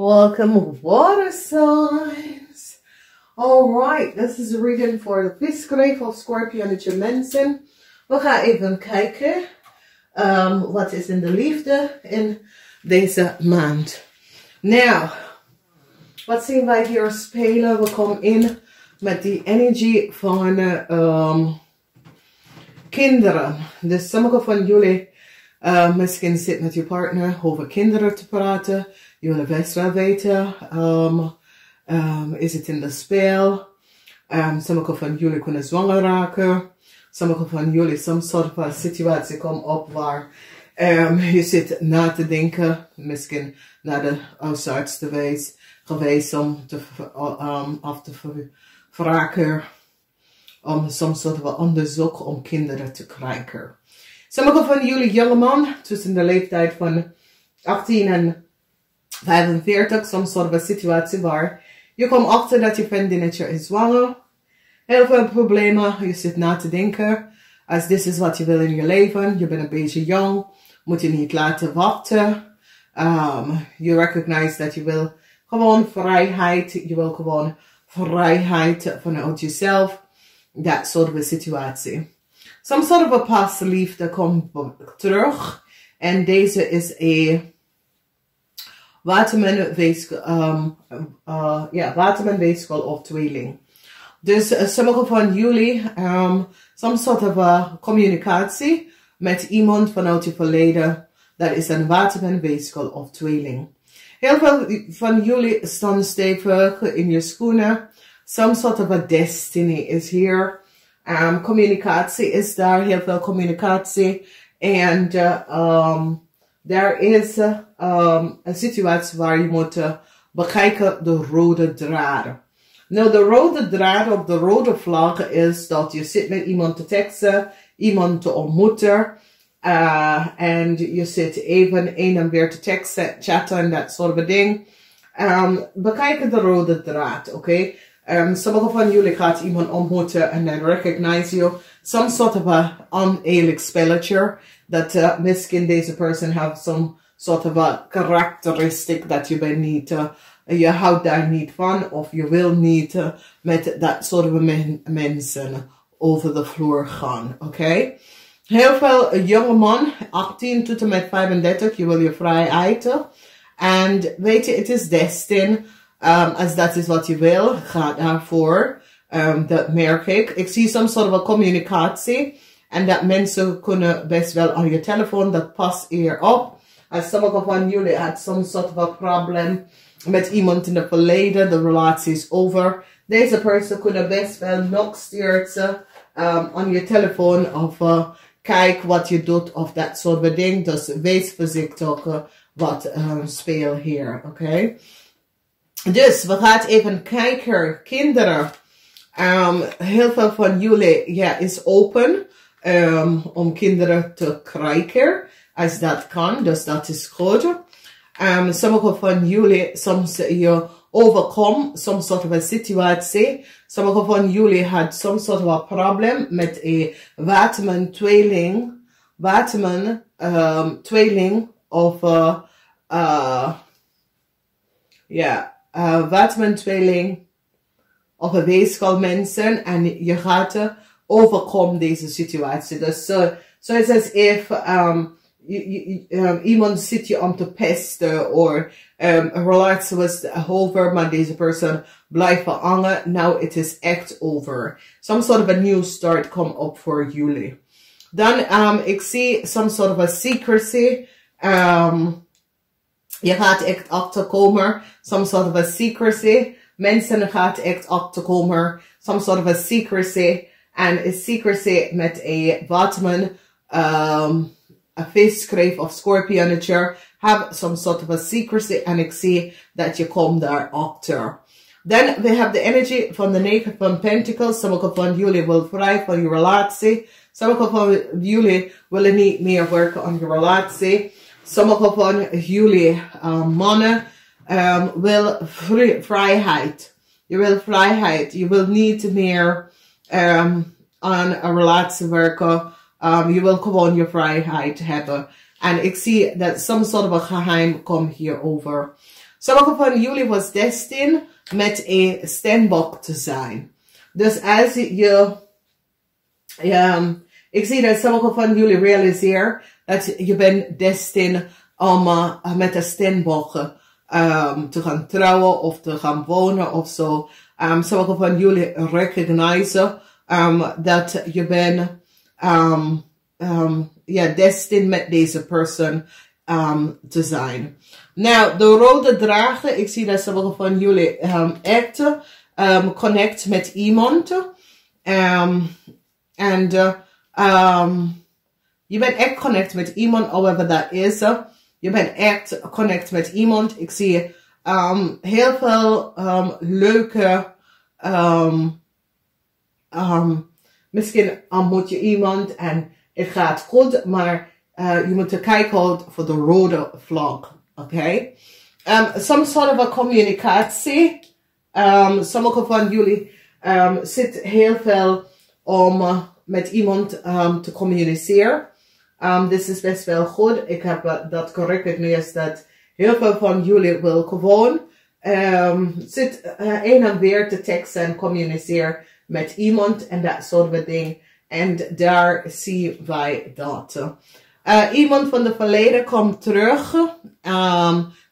Welcome, water signs. All right, this is a reading for de visgreep of Scorpionnetje mensen. We gaan even kijken wat is in de liefde in deze maand. Nou, wat zien wij hier spelen? We komen in met die energie van kinderen. Dus sommige van jullie misschien zitten met je partner over kinderen te praten. Je willen best wel weten, is het in de spel? Sommige van jullie kunnen zwanger raken. Sommige van jullie, soms soort van situatie komt op waar je zit na te denken. Misschien naar de huisarts geweest om af te vragen. Om soms soort van onderzoek om kinderen te krijgen. Sommige van jullie jongeman tussen de leeftijd van 18 en 45, soms soort van situatie waar je komt achter dat je vriendinnetje is zwanger. Heel veel problemen, je zit na te denken. Als dit is wat je wil in je leven, je bent een beetje jong, moet je niet laten wachten. Je recognize dat je wil gewoon vrijheid, je wil gewoon vrijheid vanuit jezelf. Dat soort van situatie. Some sort of a past liefde komt terug. En deze is een waterman-weeskal of tweeling. Dus sommige van jullie, some sort of communicatie met iemand vanuit je verleden. Dat is een waterman-weeskal of tweeling. Heel veel van jullie staan stevig in je schoenen. Some sort of a destiny is here. Communicatie is daar, heel veel communicatie. En er is een situatie waar je moet bekijken de rode draad. Nou, de rode draad op de rode vlag is dat je zit met iemand te teksten, iemand te ontmoeten. En je zit even een en weer te teksten, chatten en dat soort van ding. Bekijken de rode draad, oké? Sommige van jullie gaat iemand ontmoeten en dan recognize you. Some sort of a oneerlijk spelletje. Dat misschien deze person have some sort of a karakteristiek dat je bent niet, je houdt daar niet van. Of je wil niet met dat soort of mensen over de vloer gaan, oké? Heel veel jonge man, 18 tot en met 35, je wil je vrijheid. En weet je, het is destin. Als dat is wat je wil, ga daarvoor. Dat merk ik. Ik zie some sort of communicatie. En dat mensen kunnen best wel aan je telefoon, dat past hier op. Als sommige van jullie had some sort of probleem met iemand in het verleden, de relatie is over. Deze person kunnen best wel nog sturen aan je telefoon of kijk wat je doet of dat soort van ding. Dus wees voorzichtig wat speelt hier, oké? Dus we gaan even kijken, kinderen. Heel veel van jullie is open om kinderen te krijgen, als dat kan, dus dat is goed. Sommige van jullie, soms je overkomt soms soort van situatie. Sommige van jullie had soms soort van probleem met een waterman tweeling, of waterman tweeling of een weeskal mensen en je gaat overkomen deze situatie. Dus so it's as if iemand zit je om te pesten of een relatie was over, maar deze persoon blijft hangen. Now it is echt over. Some sort of a new start come up voor jullie. Dan ik zie some sort of a secrecy. Je gaat echt achterkomen. Some sort of a secrecy. Mensen gaat echt achterkomen. Some sort of a secrecy. En een secrecy met een waterman. Een visgreep of scorpionnetje. Have some sort of a secrecy. En ik zie dat je komt daar achter. Dan we hebben de energie van de 9 van Pentacles. Sommige van jullie willen vrij van je relatie. Sommige van jullie willen niet meer werken aan je relatie. Sommige van jullie mannen wil vrijheid. Je wil vrijheid. Je wil niet meer aan een relatie werken. Je wil gewoon je vrijheid hebben. En ik zie dat some sort of a geheim komt hierover. Sommige van jullie was destined met een steenbok te zijn. Dus als je, ik zie dat sommige van jullie realiseren dat je bent destined om met een steenbok te gaan trouwen of te gaan wonen of zo. Sommige van jullie recognizen dat je bent destined met deze persoon te zijn. Nou, de rode draden, ik zie dat sommige van jullie echt connect met iemand. En je bent echt connect met iemand, however dat is. Je bent echt connect met iemand. Ik zie heel veel leuke, misschien ontmoet je iemand en het gaat goed, maar je moet kijken voor de rode vlag. Oké? Some sort of a communicatie. Sommige van jullie zit heel veel om met iemand te communiceren. Dit is best wel goed. Ik heb dat gerecogniseerd dat heel veel van jullie wil gewoon zit een en weer te teksten en communiceren met iemand en dat soort van dingen. En daar zien wij dat. Iemand van de verleden komt terug.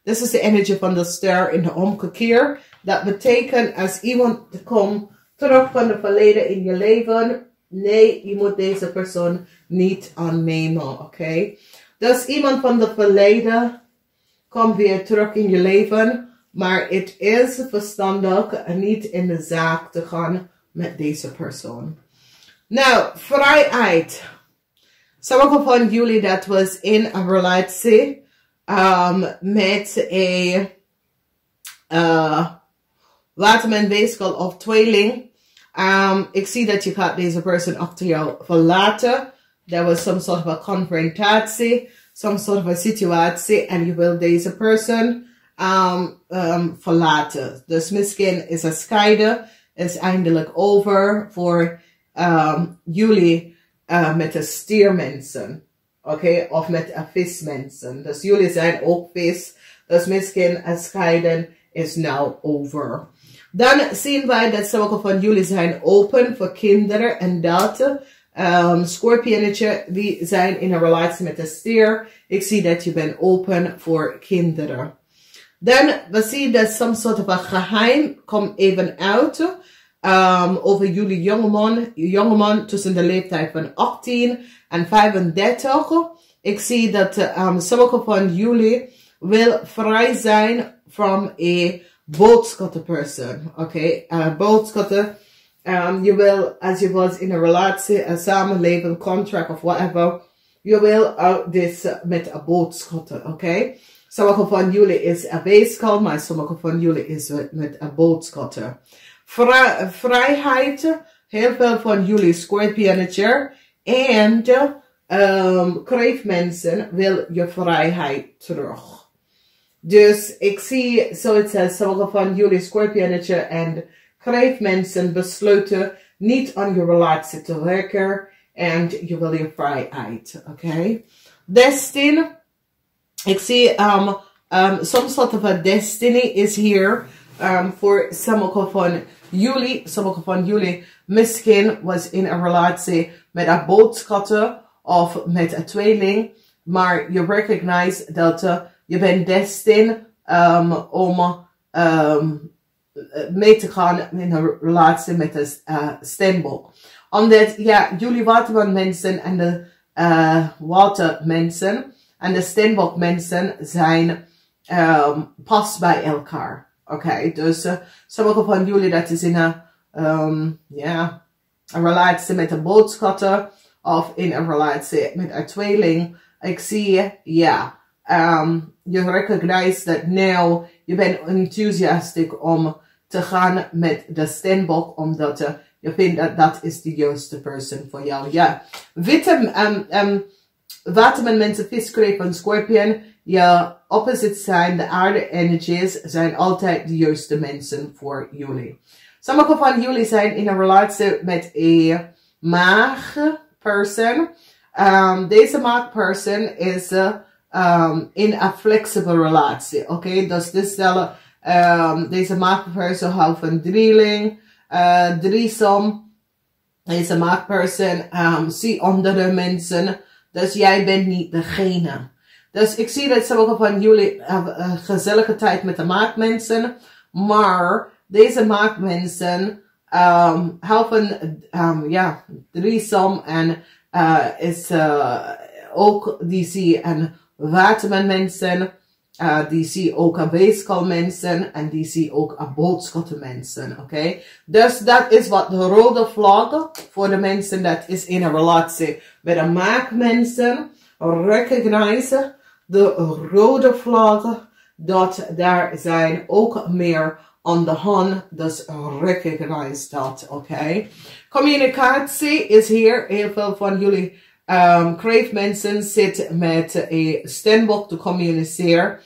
Dit is de energie van de ster in de omgekeer. Dat betekent als iemand komt terug van de verleden in je leven. Nee, je moet deze persoon niet aannemen. Oké? Dus iemand van de verleden komt weer terug in je leven. Maar het is verstandig niet in de zaak te gaan met deze persoon. Nou, vrijheid. Sommige van jullie dat was in een relatie met een waterman-weeskal of tweeling. Ik zie dat je gaat deze persoon achter jou verlaten. There was some sort of a confrontatie, some sort of a situatie en je wil deze persoon verlaten. Dus misschien is het scheiden, is eindelijk over voor jullie met de stiermensen. Oké, of met de vismensen. Dus jullie zijn ook vis. Dus misschien het scheiden is nou over. Dan zien wij dat sommige van jullie zijn open voor kinderen en dat. Scorpionetje, die zijn in een relatie met de stier. Ik zie dat je bent open voor kinderen. Dan we zien dat some sort of a geheim komt even uit. Over jullie jongeman tussen de leeftijd van 18 en 35. Ik zie dat sommige van jullie wil vrij zijn from a boodschappenperson. Oké, boodschappen. Je wil, als je was in een relatie, een samenleven, contract of whatever. Je wil dit met een boodschappen. Oké. Sommige van jullie is een weeskal, maar sommige van jullie is met een boodschappen. Vrijheid, heel veel van jullie Scorpionetje en kreefmensen wil je vrijheid terug. Dus ik zie zoiets als sommige van jullie Scorpionetje en kreefmensen besluiten niet aan je relatie te werken en je wil je vrijheid. Oké. Destiny, ik zie some sort of a destiny is here. Voor sommige van jullie misschien was in een relatie met een boodschappen of met een tweeling, maar je recognize dat je bent destined om mee te gaan in een relatie met een steenbok. Omdat ja, jullie watermanmensen en de watermensen en de steenbokmensen zijn pas bij elkaar. Oké, dus sommige van jullie dat is in een relatie met een boodschappen of in een relatie met een tweeling. Ik zie, ja, je recognize dat nou, je bent enthousiast om te gaan met de steenbok, omdat je vindt dat dat is de juiste persoon voor jou. Ja, witte watermanmensen, vis, kreef en scorpion. Je opposite zijn, de aarde energies, zijn altijd de juiste mensen voor jullie. Sommige van jullie zijn in een relatie met een maag person. Deze maag person is in een flexibele relatie. Oké, dus dit stellen, deze maakperson houdt van drieling, threesome. Deze maakperson zie andere mensen. Dus jij bent niet degene. Dus ik zie dat sommige van jullie hebben een gezellige tijd met de maakmensen. Maar deze maakmensen helpen ja, threesome en is ook die zie een watermensen. Die zie ook een weeskalmensen en die zie ook een boodschappenmensen. Oké, dus dat is wat de rode vlag voor de mensen dat is in een relatie met een maakmensen. Recognize de rode vlag dat daar zijn ook meer aan de hand. Dus recognize dat. Oké, communicatie is hier. Heel veel van jullie crave mensen zitten met een stembok te communiceren.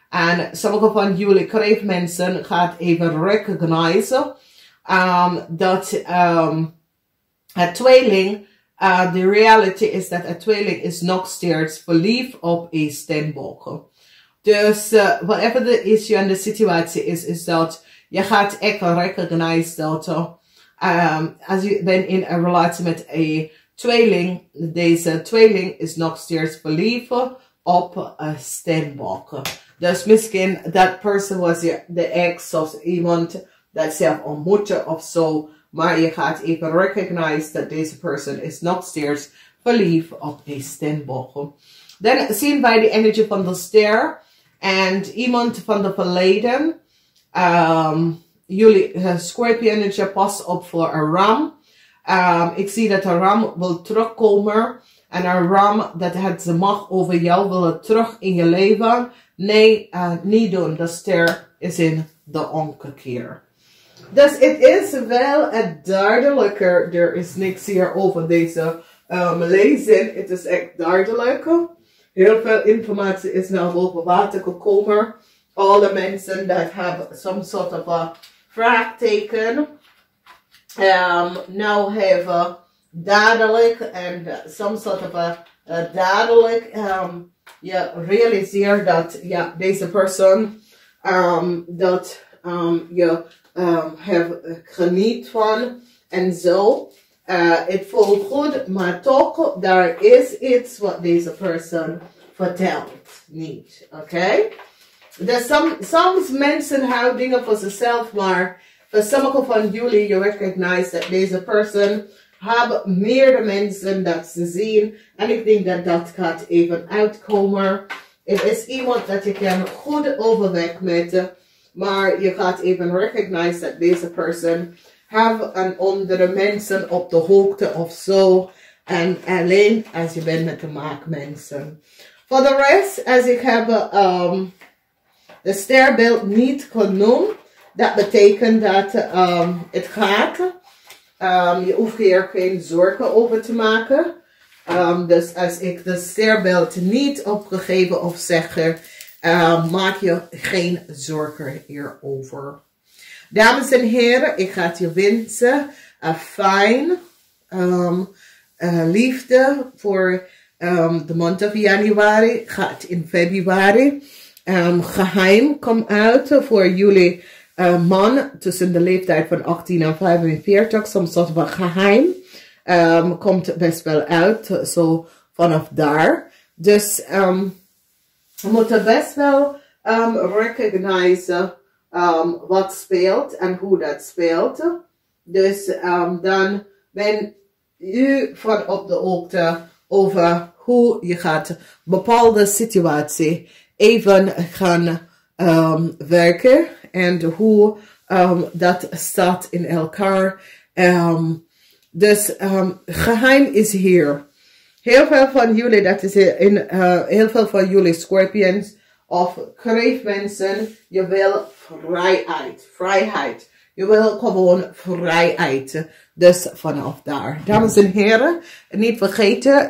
En sommige van jullie crave mensen gaat even recognize dat het tweeling, de reality is dat een tweeling is nog steeds verliefd op een stembok. Dus whatever de issue en de situatie is dat je gaat echt recognize dat als je bent in een relatie met een tweeling, deze tweeling is nog steeds verliefd op een stembok. Dus misschien dat persoon was de ex of iemand dat zelf ontmoette of zo. Maar je gaat even recognize dat deze persoon is nog steeds verliefd op een stembok. Dan zien wij de energie van de ster. En iemand van het verleden. Jullie Scorpio pas op voor een ram. Ik zie dat een ram wil terugkomen. En een ram dat het de macht over jou wil terug in je leven. Nee, niet doen. De ster is in de omkeer. Dus het is wel een duidelijker. Er is niks hier over deze lezing. Het is echt duidelijk. Heel veel informatie is nou boven water gekomen. Alle mensen dat hebben some sort of a vraagteken. Nou hebben dadelijk en some sort of a dadelijk. Je realiseert dat ja, deze persoon dat je geniet van en zo. Het voelt goed, maar toch, daar is iets wat deze persoon vertelt niet. Oké? Dus soms mensen houden dingen voor zichzelf, maar voor sommige van jullie, je recognize dat deze persoon hebben meerdere mensen dat ze zien. En ik denk dat dat gaat even uitkomen. Het is iemand dat je kan goed overweg met, maar je gaat even recognize dat deze persoon hebben een andere mensen op de hoogte of zo. En alleen als je bent met de maakmensen. Voor de rest, als ik heb de sterbeeld niet genoemd, dat betekent dat het gaat. Je hoeft hier geen zorgen over te maken. Dus als ik de sterbeeld niet opgegeven of zeg, maak je geen zorgen hierover. Dames en heren, ik ga het je wensen een fijn liefde voor de maand of januari. Gaat in februari. Geheim komt uit voor jullie man tussen de leeftijd van 18 en 45. Soms soort van geheim komt best wel uit. Zo vanaf daar. Dus we moeten best wel recognize wat speelt en hoe dat speelt. Dus dan ben u van op de hoogte over hoe je gaat bepaalde situatie even gaan werken. En hoe dat staat in elkaar. Dus geheim is hier. Heel veel van jullie, dat is heel veel van jullie Scorpions of kreefmensen, je wil vrijheid. Je wil gewoon vrijheid. Dus vanaf daar. Dames en heren, niet vergeten,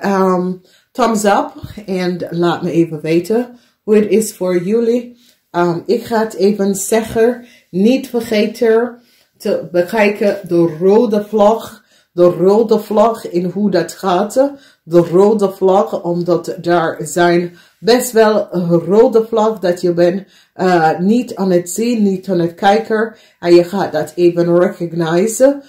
thumbs up. En laat me even weten hoe het is voor jullie. Ik ga het even zeggen. Niet vergeten te bekijken de rode vlag. De rode vlag in hoe dat gaat. De rode vlag, omdat daar zijn best wel een rode vlag dat je bent niet aan het zien, niet aan het kijken. En je gaat dat even recognizen.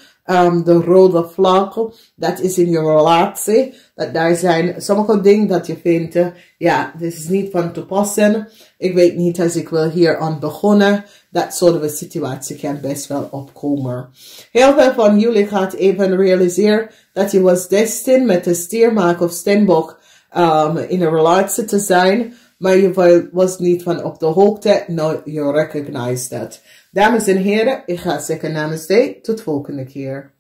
De rode vlag, dat is in je relatie. Dat daar zijn sommige dingen dat je vindt, ja, dit is niet van toepassen. Ik weet niet als ik wil hier aan begonnen. Dat soort van situatie kan best wel opkomen. Heel veel van jullie gaat even realiseren dat je was destined met de stiermaak of steenbok in een relatie te zijn. Maar je was niet van op de hoogte. Nou, je recognize dat. Dames en heren, ik ga zeggen namaste. Tot volgende keer.